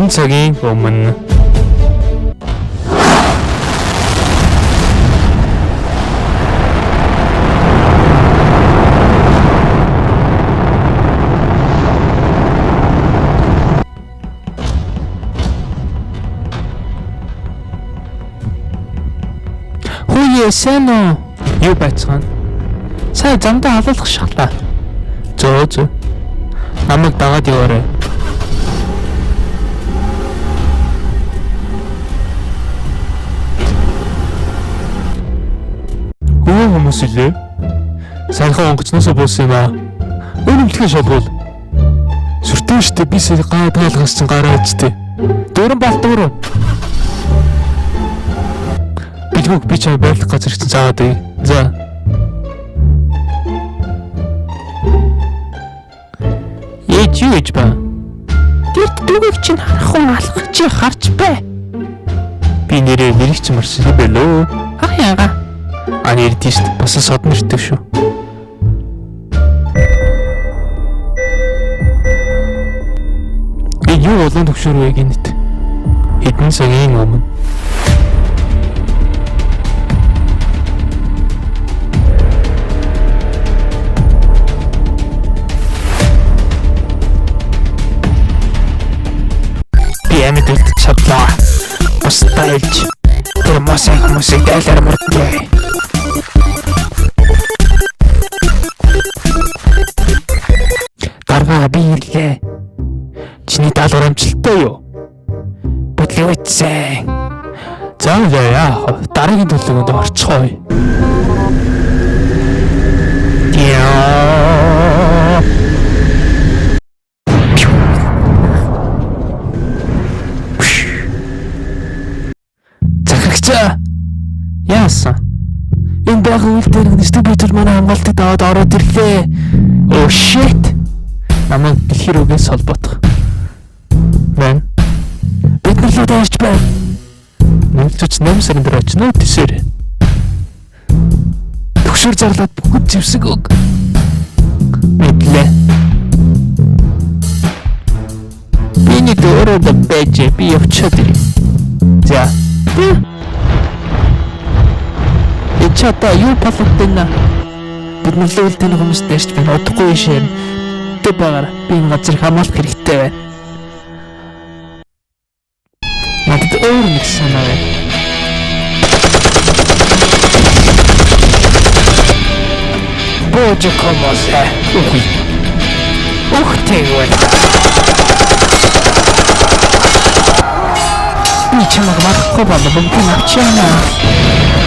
Хэдэн цагийн өмнө Сайн уу? Юу байцгаана? Сайн замдаа халуулах шатлаа. Зөө. Намайг дагаад яваарай. Оо хүмүүс илээ. Сайхан онгоцноосоо буусан юм аа. Өнөмтлөгийн шалгуул. Сүртэй штэ би сая гадаалгаас чинь гараа ичтэй. Дөрөн балтуур. Би ч байрлах газар чинь заагаад бай. За. Ээж ба. Тэр дүүгийг чинь харах уу алхах чи харж бай. Би нэрийг ч марсан юм бэлөө. Яага. Нэр тийш бас сод нэртэй шүү. Би юу болон төгшөр вэ гинэт. Хэдэн цагийн өмнө Амитэлт чадлаа. Устайлж тэр хүмүүсийг дайлаар мөрдөө. Даргаа би ирлээ. Чиний даалгавар амжилттай юу? Бодлоо үтсэн. За яа, дараагийн төлөвөнд орцгоё. Яасан? Энэ багын үйл дээр дистрибьютор манай хамгаалтад аваад ороод ирлээ. Oh shit. Намайг дэлхий рүүгээс холбоотох. Мэн. Бид нар л дээрч байна. Нөлтөч 8 сарын дараа ч нөө тийшэр. Төгшөр зарлаад бүгд зевсэг өг. Мэдлээ. Биний дөөрөө бэж би явчихад ирээ. За. Чата юу полотдена. Бид нар л үлдэн хүмүүс дээрч байна. Удахгүй шээ. Тэг багаар би энэ газар хамгаалах хэрэгтэй байна. Надад өөр нэг санаа байна. Боже комосе. Ух тэгвэл. Би чамайг марахгүй болов уу? Би навчаана.